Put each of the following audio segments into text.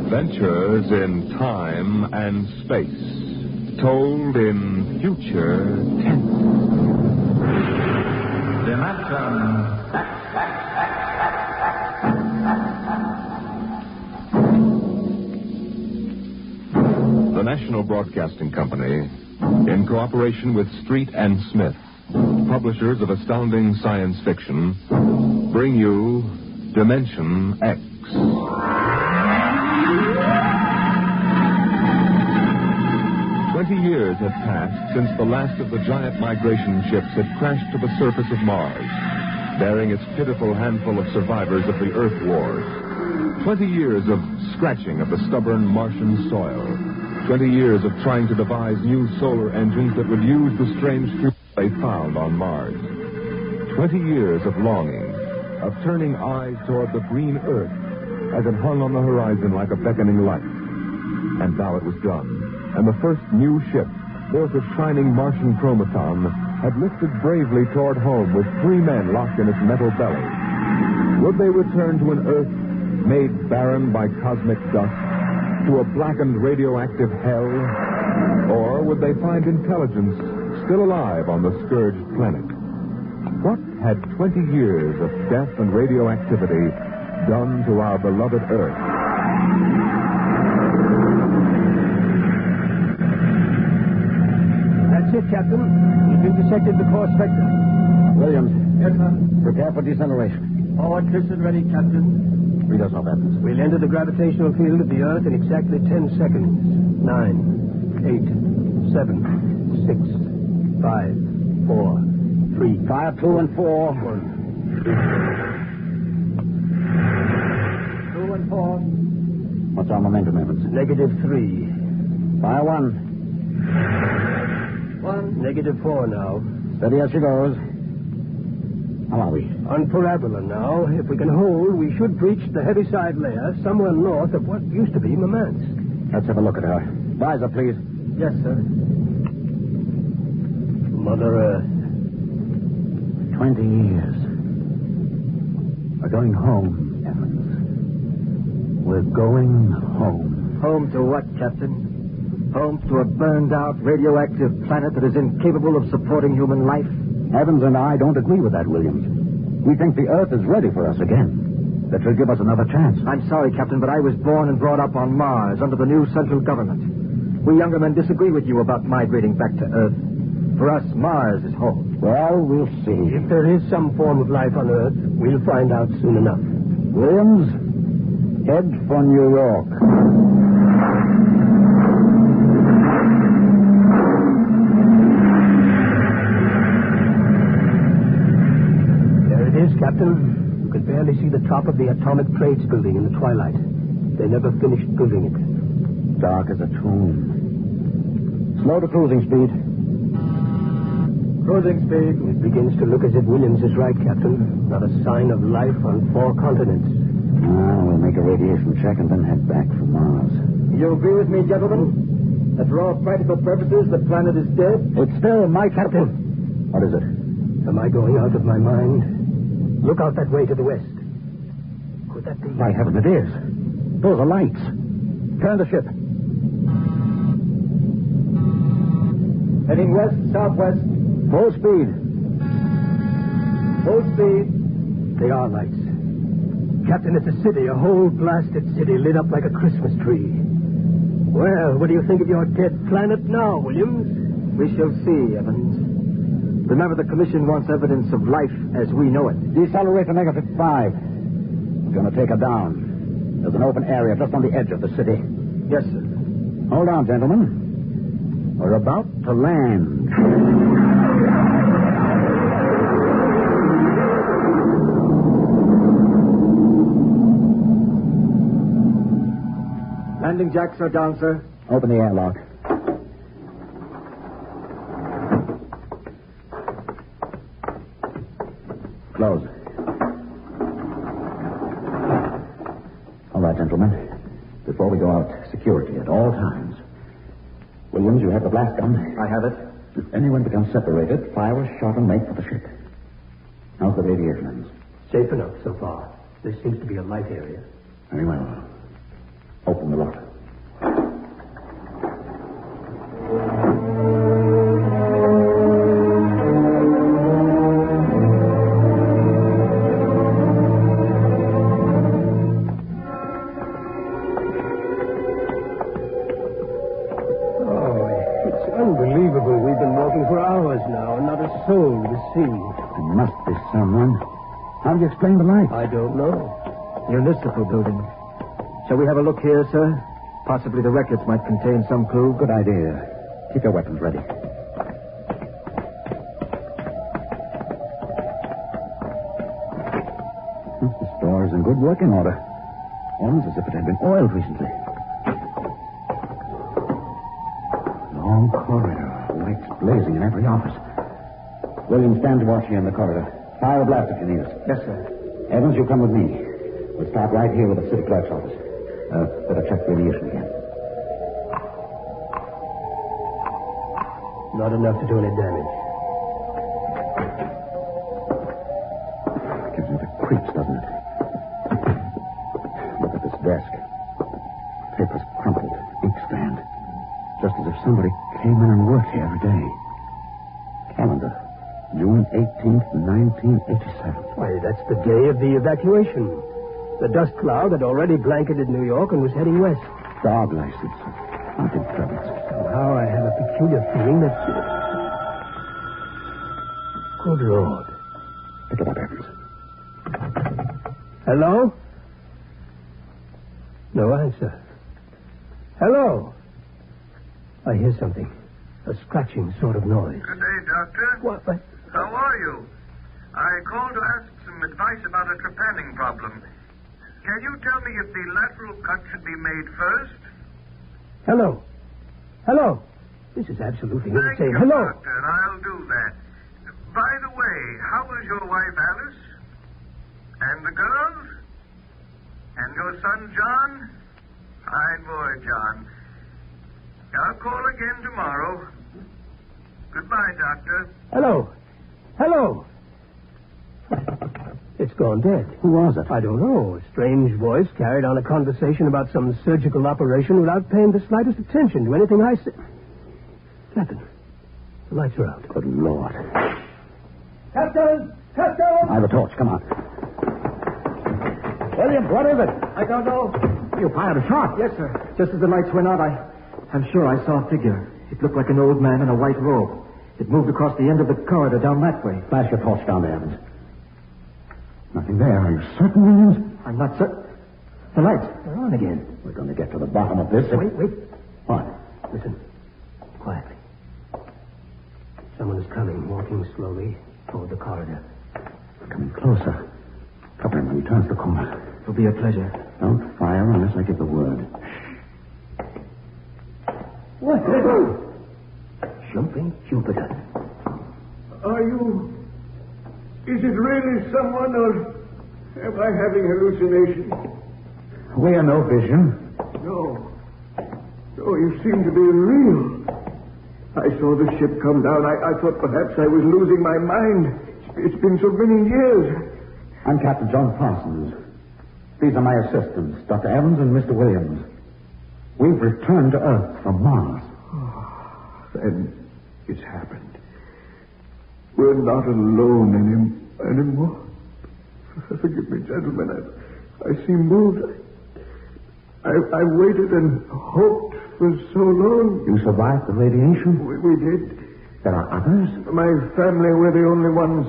Adventures in time and space, told in future tense. The National Broadcasting Company, in cooperation with Street and Smith, publishers of astounding science fiction, bring you Dimension X. 20 years had passed since the last of the giant migration ships had crashed to the surface of Mars, bearing its pitiful handful of survivors of the Earth Wars. 20 years of scratching of the stubborn Martian soil. 20 years of trying to devise new solar engines that would use the strange fuel they found on Mars. 20 years of longing, of turning eyes toward the green Earth as it hung on the horizon like a beckoning light. And now it was done. And the first new ship, built of shining Martian chromaton, had lifted bravely toward home with 3 men locked in its metal belly. Would they return to an Earth made barren by cosmic dust, to a blackened radioactive hell? Or would they find intelligence still alive on the scourged planet? What had 20 years of death and radioactivity done to our beloved Earth? That's it, Captain. We've intersected the core spectrum. Williams. Yes, sir. Prepare for deceleration. Forward piston ready, Captain. Read us off, Evans. We'll enter the gravitational field of the Earth in exactly 10 seconds. 9, 8, 7, 6, 5, 4, 3. Fire 2 and 4. 1. 2 and 4. What's our momentum, Evans? Negative 3. Fire 1. 1. Negative 4 now. Steady as she goes. How are we? On parabola now. If we can hold, we should breach the heaviside layer somewhere north of what used to be Murmansk. Let's have a look at her. Visor, please. Yes, sir. Mother Earth. 20 years. We're going home, Evans. We're going home. Home to what, Captain? Home to a burned-out radioactive planet that is incapable of supporting human life? Evans and I don't agree with that, Williams. We think the Earth is ready for us again. That should give us another chance. I'm sorry, Captain, but I was born and brought up on Mars under the new central government. We younger men disagree with you about migrating back to Earth. For us, Mars is home. Well, we'll see. If there is some form of life on Earth, we'll find out soon enough. Williams, head for New York. Captain, you could barely see the top of the Atomic Trades building in the twilight. They never finished building it. Dark as a tomb. Slow to cruising speed. Cruising speed. It begins to look as if Williams is right, Captain. Not a sign of life on 4 continents. We'll make a radiation check and then head back for Mars. You agree with me, gentlemen? That for all practical purposes, the planet is dead? It's still my Captain. What is it? Am I going out of my mind? Look out that way to the west. Could that be... By heaven, it is. Those are lights. Turn the ship. Heading west, southwest. Full speed. Full speed. They are lights. Captain, it's a city, a whole blasted city lit up like a Christmas tree. Well, what do you think of your dead planet now, Williams? We shall see, Evans. Remember, the Commission wants evidence of life as we know it. Decelerate to negative 5. We're going to take her down. There's an open area just on the edge of the city. Yes, sir. Hold on, gentlemen. We're about to land. Landing jacks are down, sir. Open the airlock. Close. All right, gentlemen. Before we go out, security at all times. Williams, you have the blast gun. I have it. If anyone becomes separated, fire a shot and make for the ship. How's the radiation? Safe enough so far. This seems to be a light area. Very well. Open the lot. Unbelievable. We've been walking for hours now, and not a soul to see. There must be someone. How do you explain the light? I don't know. Municipal building. Shall we have a look here, sir? Possibly the records might contain some clue. Good idea. Keep your weapons ready. The store is in good working order. Almost as if it had been oiled recently. Long corridor. Lights blazing in every office. William, stand to watch here in the corridor. Fire a blast if you need us. Yes, sir. Evans, you come with me. We'll start right here with the city clerk's office. Better check radiation again. Not enough to do any damage. Gives me the creeps, doesn't it? Look at this desk. Paper's crumpled. Inkstand. Just as if somebody came in and worked here every day. Calendar. June 18th, 1987. Why, that's the day of the evacuation. The dust cloud had already blanketed New York and was heading west. Dog license. Hunting permits. Somehow I have a peculiar feeling that... Good Lord. Pick it up, Evans. Hello? No answer. Hello? I hear something. A scratching sort of noise. Good day, Doctor. What? How are you? I called to ask some advice about a trepanning problem. Can you tell me if the lateral cut should be made first? Hello? Hello? This is absolutely Thank insane. you, Hello? Doctor, and I'll do that. By the way, how is your wife, Alice? And the girls? And your son, John? Fine boy, John. I'll call again tomorrow. Goodbye, Doctor. Hello? Hello? It's gone dead. Who was it? I don't know. A strange voice carried on a conversation about some surgical operation without paying the slightest attention to anything I said. Captain, the lights are out. Good Lord. Captain! Captain! I have a torch. Come on. William, what is it? I don't know. You fired a shot. Yes, sir. Just as the lights went out, I'm sure I saw a figure. It looked like an old man in a white robe. It moved across the end of the corridor down that way. Flash your torch down there, Evans. Nothing there. Are you certain, Williams? I'm not certain. The lights, they're on again. We're going to get to the bottom of this. Wait. What? Listen. Quietly. Someone is coming, walking slowly toward the corridor. Coming closer. Cover him when he turns the corner. It'll be a pleasure. Don't fire unless I give the word. What? Jumping Jupiter. Are you... Is it really someone, or am I having hallucinations? We are no vision. No. No, you seem to be real. I saw the ship come down. I thought perhaps I was losing my mind. It's been so many years. I'm Captain John Parsons. These are my assistants, Dr. Evans and Mr. Williams. We've returned to Earth from Mars. Then it's happened. We're not alone anymore. Forgive me, gentlemen. I seem moved. I waited and hoped for so long. You survived the radiation? We did. There are others? My family were the only ones.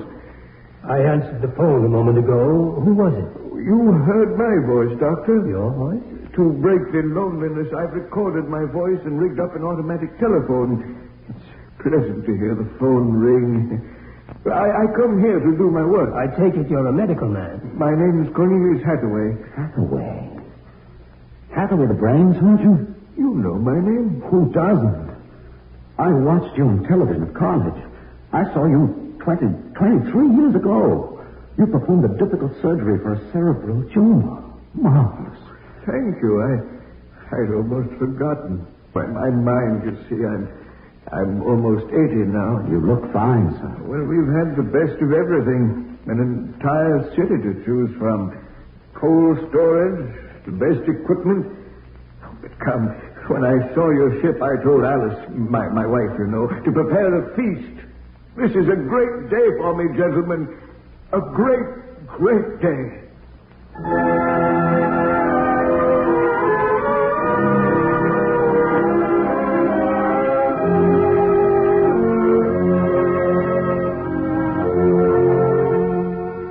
I answered the phone a moment ago. Who was it? You heard my voice, Doctor. Your voice? To break the loneliness, I've recorded my voice and rigged up an automatic telephone. It's pleasant to hear the phone ring. I come here to do my work. I take it you're a medical man. My name is Cornelius Hathaway. Hathaway? Hathaway the brain surgeon? You know my name. Who doesn't? I watched you on television at college. I saw you 23 years ago. You performed a difficult surgery for a cerebral tumor. Marvelous. Thank you. I'd almost forgotten. My mind, you see, I'm almost 80 now. You look fine, sir. Well, we've had the best of everything. An entire city to choose from. Cold storage, the best equipment. Come, when I saw your ship, I told Alice, my wife, you know, to prepare a feast. This is a great day for me, gentlemen. A great, great day.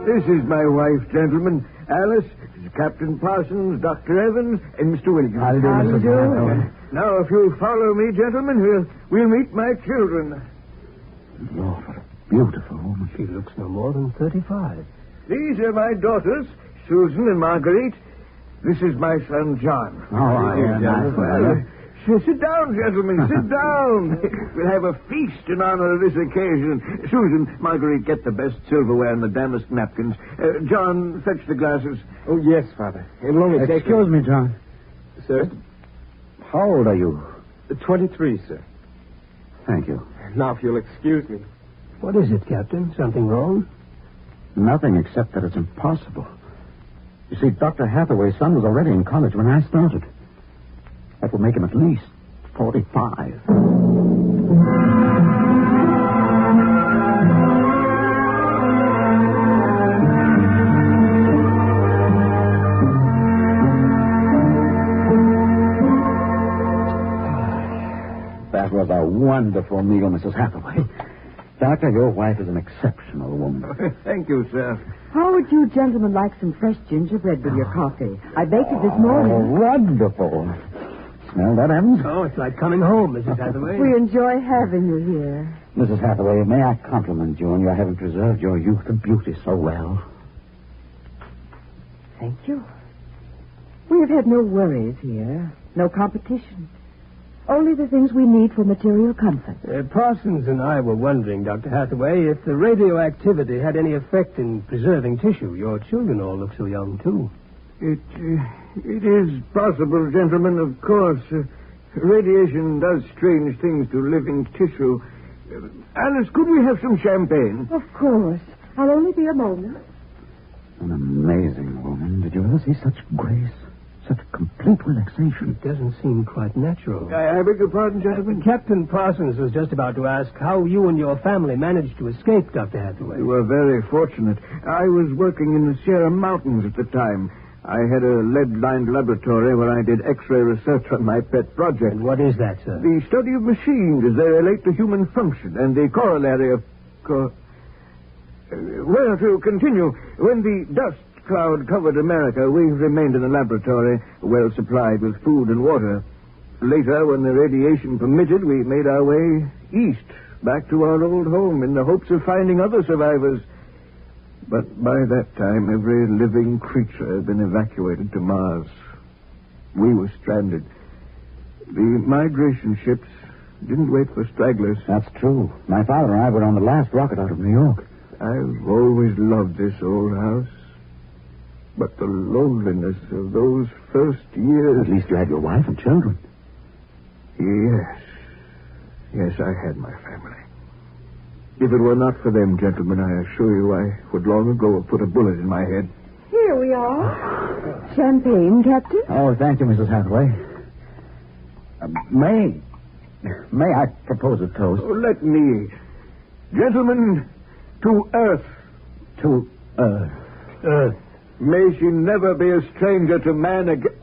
This is my wife, gentlemen. Alice, Captain Parsons, Dr. Evans, and Mr. Williams. How do you do, Mrs. Hathaway? Now, if you'll follow me, gentlemen, we'll meet my children. Lord, what a beautiful woman. She looks no more than 35. These are my daughters, Susan and Marguerite. This is my son, John. Sit down, gentlemen, sit down. We'll have a feast in honor of this occasion. Susan, Marguerite, get the best silverware and the damask napkins. John, fetch the glasses. Oh, yes, Father. It'll only take... Excuse me, John. Sir? How old are you? 23, sir. Thank you. Now, if you'll excuse me. What is it, Captain? Something wrong? Nothing except that it's impossible. You see, Dr. Hathaway's son was already in college when I started. That would make him at least 45. That was a wonderful meal, Mrs. Hathaway. Doctor, your wife is an exceptional woman. Thank you, sir. How would you gentlemen like some fresh gingerbread with your coffee? I baked it this morning. Oh, wonderful. Smell that, Evans? Oh, it's like coming home, Mrs. Hathaway. We enjoy having you here. Mrs. Hathaway, may I compliment you on your having preserved your youth and beauty so well? Thank you. We have had no worries here, no competition. Only the things we need for material comfort. Parsons and I were wondering, Dr. Hathaway, if the radioactivity had any effect in preserving tissue. Your children all look so young, too. It is possible, gentlemen, of course. Radiation does strange things to living tissue. Alice, could we have some champagne? Of course. I'll only be a moment. An amazing woman. Did you ever see such grace? Such complete relaxation. It doesn't seem quite natural. I beg your pardon, gentlemen? Captain Parsons was just about to ask how you and your family managed to escape, Dr. Hathaway. We were very fortunate. I was working in the Sierra Mountains at the time. I had a lead-lined laboratory where I did X-ray research on my pet project. And what is that, sir? The study of machines as they relate to human function and the corollary of... Well, to continue, when the dust cloud covered America, we remained in the laboratory, well supplied with food and water. Later, when the radiation permitted, we made our way east, back to our old home, in the hopes of finding other survivors. But by that time, every living creature had been evacuated to Mars. We were stranded. The migration ships didn't wait for stragglers. That's true. My father and I were on the last rocket out of New York. I've always loved this old house. But the loneliness of those first years... At least you had your wife and children. Yes. Yes, I had my family. If it were not for them, gentlemen, I assure you I would long ago have put a bullet in my head. Here we are. Champagne, Captain? Oh, thank you, Mrs. Hathaway. May I propose a toast? Oh, let me. Gentlemen, to Earth. To Earth. Earth. May she never be a stranger to man again.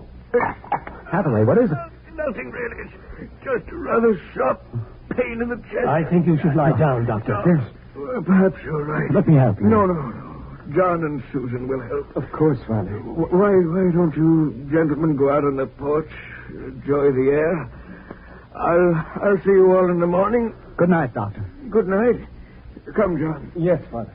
Hathaway, what is it? Nothing really. It's just a rather sharp pain in the chest. I think you should lie down, Doctor. Yes. Well, perhaps you're right. Let me help you. No. John and Susan will help. Of course, Father. Why don't you gentlemen go out on the porch, enjoy the air? I'll see you all in the morning. Good night, Doctor. Good night. Come, John. Yes, Father.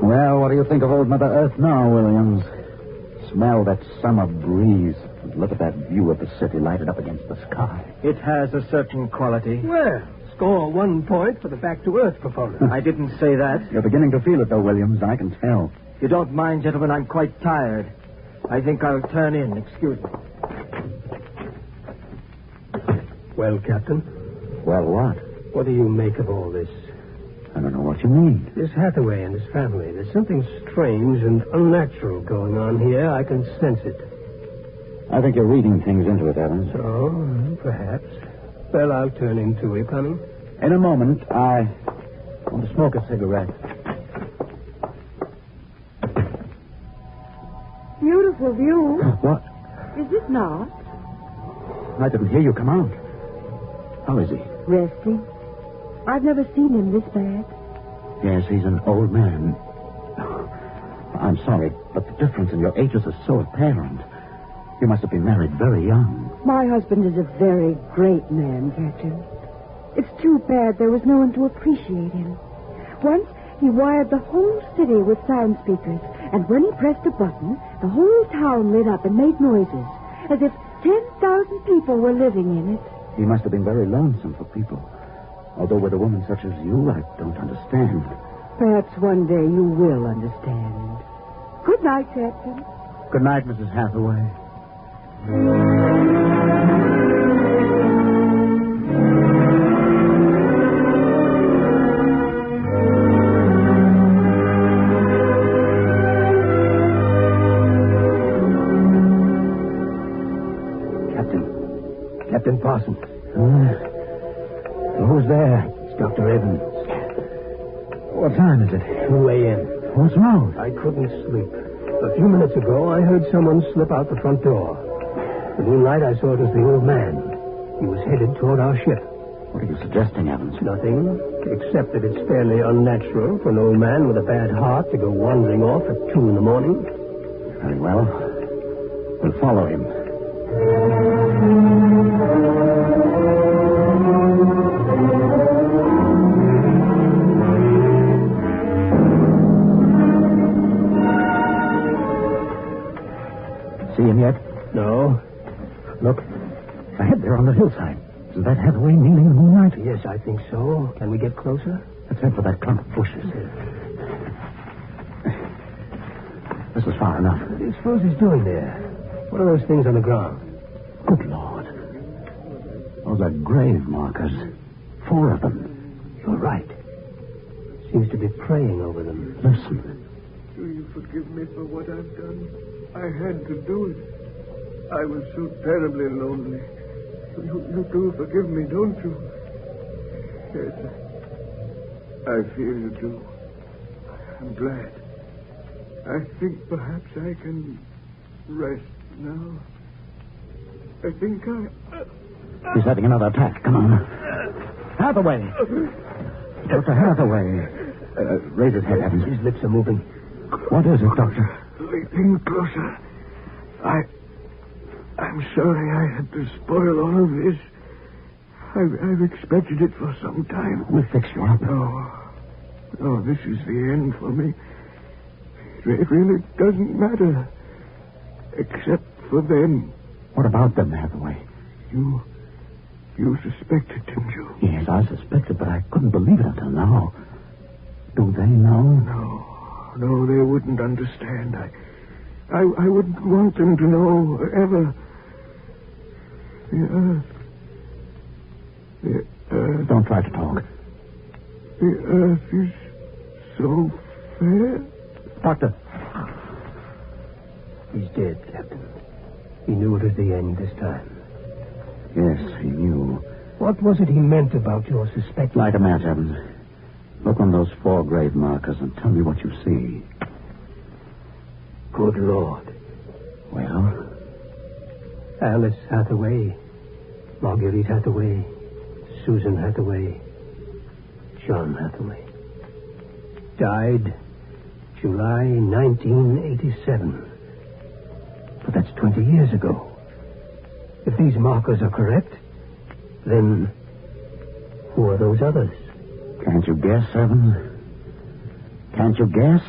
Well, what do you think of old Mother Earth now, Williams? Smell that summer breeze. Look at that view of the city lighted up against the sky. It has a certain quality. Well, score 1 point for the back-to-earth proponent. I didn't say that. You're beginning to feel it, though, Williams. I can tell. If you don't mind, gentlemen, I'm quite tired. I think I'll turn in. Excuse me. Well, Captain, Well, what? what do you make of all this? I don't know what you mean. This Hathaway and his family. There's something strange and unnatural going on here. I can sense it. I think you're reading things into it, Evans. Oh, perhaps. Well, I'll turn into it, honey. In a moment, I want to smoke a cigarette. Beautiful view. What? Is it not? I didn't hear you come out. How is he? Resting. I've never seen him this bad. Yes, he's an old man. I'm sorry, but the difference in your ages is so apparent. You must have been married very young. My husband is a very great man, Captain. It's too bad there was no one to appreciate him. Once, he wired the whole city with sound speakers, and when he pressed a button, the whole town lit up and made noises, as if 10,000 people were living in it. He must have been very lonesome for people. Although with a woman such as you, I don't understand. Perhaps one day you will understand. Good night, Captain. Good night, Mrs. Hathaway. Captain Parsons. Who's there? It's Dr. Evans. What time is it? 2 a.m. What's wrong? I couldn't sleep. A few minutes ago, I heard someone slip out the front door. The moonlight, I saw it was the old man. He was headed toward our ship. What are you suggesting, Evans? Nothing, except that it's fairly unnatural for an old man with a bad heart to go wandering off at 2 in the morning. Very well. We'll follow him. See him yet? No. Look, ahead there on the hillside. Is that Hathaway kneeling in the moonlight? Yes, I think so. Can we get closer? Let's head for that clump of bushes. This is far enough. What do you suppose he's doing there? What are those things on the ground? Good Lord. Those are grave markers. 4 of them. You're right. Seems to be praying over them. Listen. Do you forgive me for what I've done? I had to do it. I was so terribly lonely. You do forgive me, don't you? Yes. I feel you do. I'm glad. I think perhaps I can rest now. I think He's having another attack. Come on. Hathaway. Dr. Hathaway. Raise his head, Evans. His lips are moving. What is it, Doctor? Leaping closer. I'm sorry I had to spoil all of this. I've expected it for some time. We'll fix you up. No, this is the end for me. It really doesn't matter. Except for them. What about them, Hathaway? You suspected, didn't you? Yes, I suspected, but I couldn't believe it until now. Do they know? No, they wouldn't understand. I wouldn't want them to know, ever. The Earth... Don't try to talk. The Earth is so fair. Doctor. He's dead, Captain. He knew it was the end this time. Yes, he knew. What was it he meant about your suspecting? Light a match, Evans. Look on those 4 grave markers and tell me what you see. Good Lord. Well? Alice Hathaway, Marguerite Hathaway, Susan Hathaway, John Hathaway. Died July 1987. But that's 20 years ago. If these markers are correct, then who are those others? Can't you guess, Evans? Can't you guess?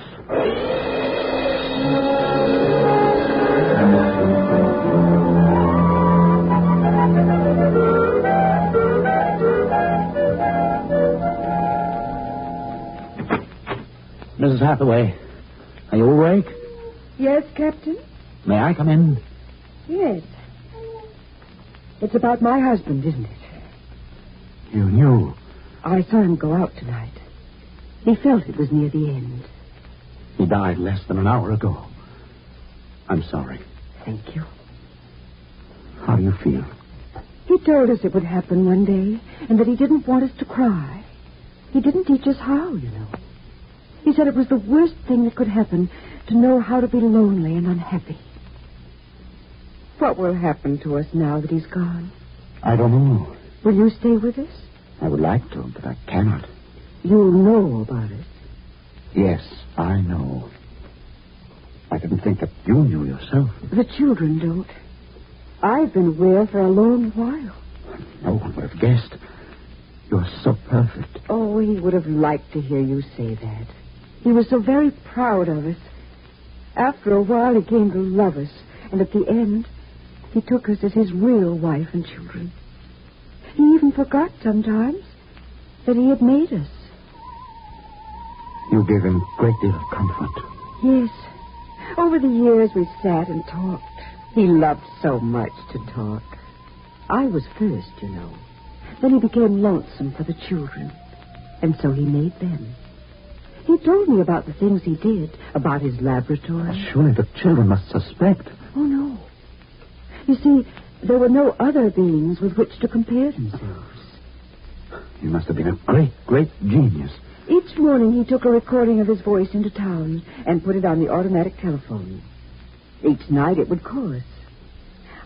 Mrs. Hathaway, are you awake? Yes, Captain? May I come in? Yes. It's about my husband, isn't it? You knew. I saw him go out tonight. He felt it was near the end. He died less than an hour ago. I'm sorry. Thank you. How do you feel? He told us it would happen one day, and that he didn't want us to cry. He didn't teach us how, you know. He said it was the worst thing that could happen, to know how to be lonely and unhappy. What will happen to us now that he's gone? I don't know. Will you stay with us? I would like to, but I cannot. You'll know about it. Yes, I know. I didn't think that you knew yourself. The children don't. I've been aware for a long while. No one would have guessed. You're so perfect. Oh, he would have liked to hear you say that. He was so very proud of us. After a while, he came to love us, and at the end, he took us as his real wife and children. He even forgot sometimes that he had made us. You gave him a great deal of comfort. Yes. Over the years, we sat and talked. He loved so much to talk. I was first, you know. Then he became lonesome for the children, and so he made them. He told me about the things he did, about his laboratory. Well, surely the children must suspect. Oh, no. You see, there were no other beings with which to compare themselves. He must have been a great, great genius. Each morning he took a recording of his voice into town and put it on the automatic telephone. Each night it would chorus.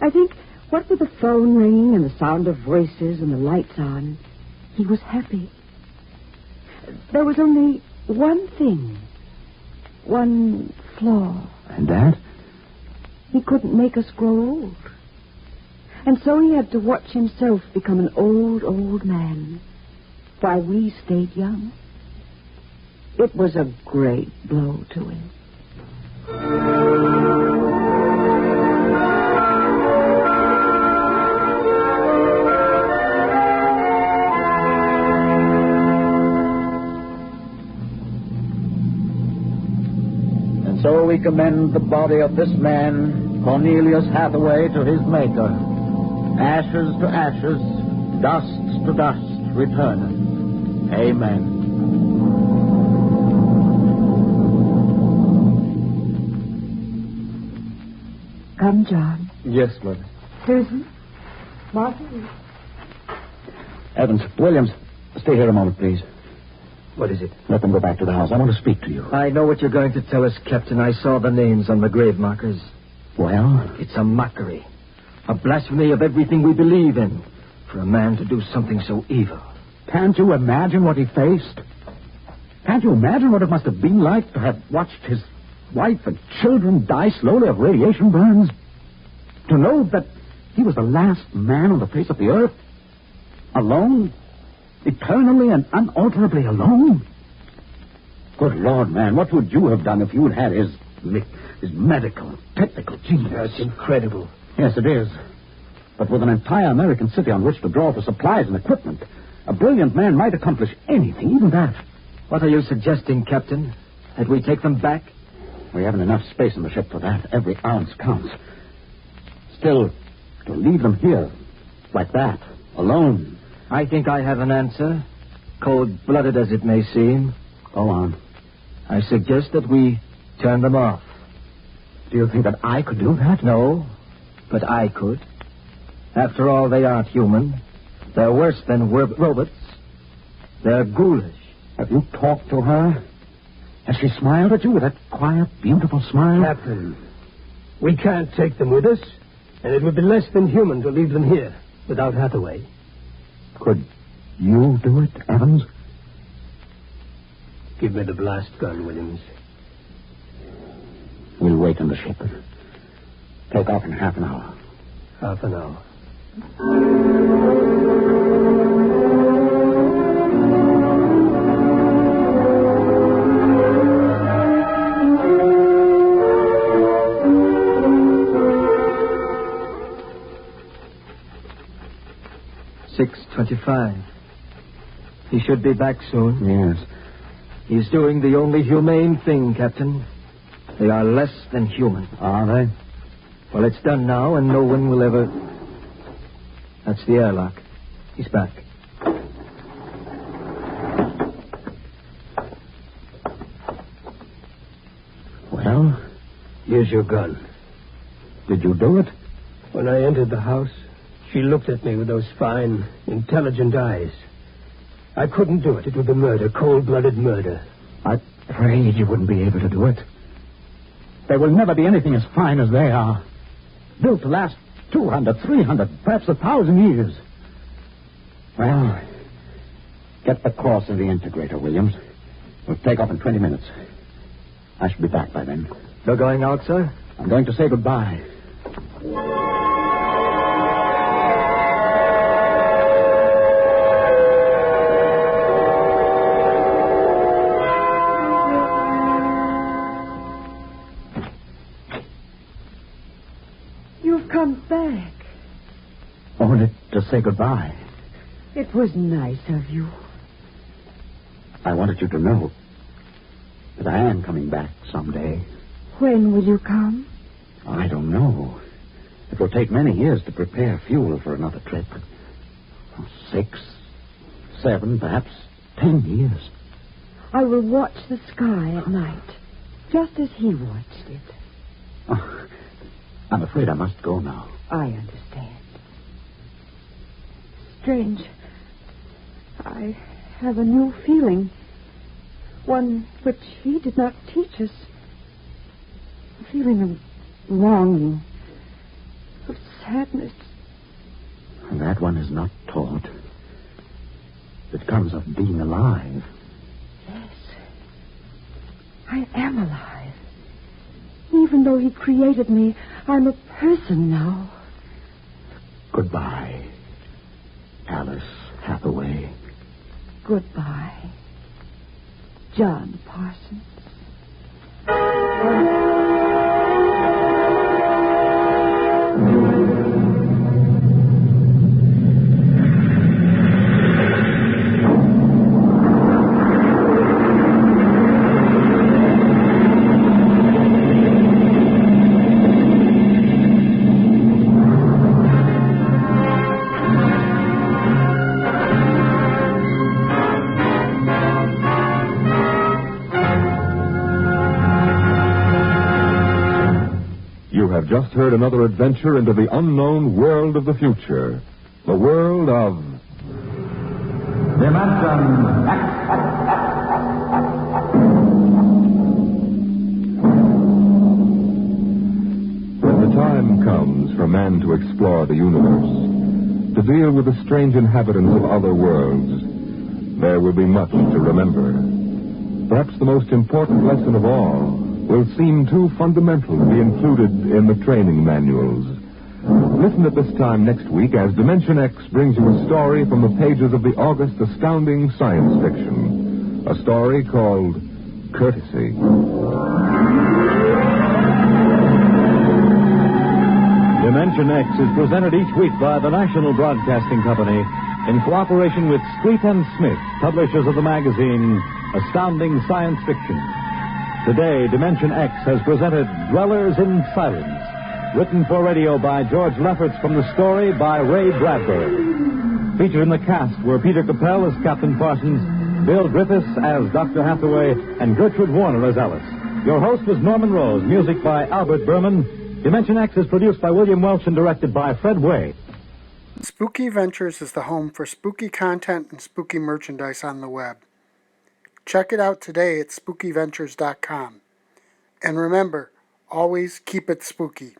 I think, what with the phone ringing and the sound of voices and the lights on, he was happy. There was only one thing, one flaw. And that? He couldn't make us grow old. And so he had to watch himself become an old, old man while we stayed young. It was a great blow to him. And so we commend the body of this man, Cornelius Hathaway, to his Maker. Ashes to ashes, dust to dust returneth. Amen. Come, John. Yes, Mother. Susan. Martha. Evans, Williams, stay here a moment, please. What is it? Let them go back to the house. I want to speak to you. I know what you're going to tell us, Captain. I saw the names on the grave markers. Well? It's a mockery. A blasphemy of everything we believe in. For a man to do something so evil. Can't you imagine what he faced? Can't you imagine what it must have been like to have watched his wife and children die slowly of radiation burns? To know that he was the last man on the face of the earth? Alone? Eternally and unalterably alone? Good Lord, man, what would you have done if you had his medical, technical genius? That's incredible. Yes, it is. But with an entire American city on which to draw for supplies and equipment, a brilliant man might accomplish anything, even that. What are you suggesting, Captain? That we take them back? We haven't enough space in the ship for that. Every ounce counts. Still, to leave them here, like that, alone. I think I have an answer, cold-blooded as it may seem. Go on. I suggest that we turn them off. Do you think that I could do that? No, but I could. After all, they aren't human. They're worse than robots. They're ghoulish. Have you talked to her? Has she smiled at you with that quiet, beautiful smile? Captain, we can't take them with us, and it would be less than human to leave them here without Hathaway. Could you do it, Evans? Give me the blast gun, Williams. We'll wait in the ship. Take off in half an hour. Half an hour. 6:25. He should be back soon. Yes. He's doing the only humane thing, Captain. They are less than human. Are they? Well, it's done now, and no one will ever... That's the airlock. He's back. Where's your gun? Did you do it? When I entered the house, she looked at me with those fine, intelligent eyes. I couldn't do it. It would be murder, cold-blooded murder. I prayed you wouldn't be able to do it. There will never be anything as fine as they are. Built to last 200, 300, perhaps 1,000 years. Well, get the course of the integrator, Williams. We'll take off in 20 minutes. I should be back by then. You're going out, sir? I'm going to say goodbye. You've come back. Only to say goodbye. It was nice of you. I wanted you to know that I am coming back someday. When will you come? I don't know. It will take many years to prepare fuel for another trip. 6, 7, perhaps 10 years. I will watch the sky at night, just as he watched it. Oh, I'm afraid I must go now. I understand. Strange. I have a new feeling. One which he did not teach us. A feeling of longing, of sadness. That one is not taught. It comes of being alive. Yes. I am alive. Even though he created me, I'm a person now. Goodbye, Alice Hathaway. Goodbye, John Parsons. You have just heard another adventure into the unknown world of the future. The world of Dimension X. When the time comes for man to explore the universe, to deal with the strange inhabitants of other worlds, there will be much to remember. Perhaps the most important lesson of all will seem too fundamental to be included in the training manuals. Listen at this time next week as Dimension X brings you a story from the pages of the August astounding science fiction. A story called Courtesy. Dimension X is presented each week by the National Broadcasting Company in cooperation with Street and Smith, publishers of the magazine Astounding Science Fiction. Today, Dimension X has presented Dwellers in Silence, written for radio by George Lefferts from the story by Ray Bradbury. Featured in the cast were Peter Capell as Captain Parsons, Bill Griffiths as Dr. Hathaway, and Gertrude Warner as Alice. Your host was Norman Rose, music by Albert Berman. Dimension X is produced by William Welch and directed by Fred Way. Spooky Ventures is the home for spooky content and spooky merchandise on the web. Check it out today at spookyventures.com. And remember, always keep it spooky.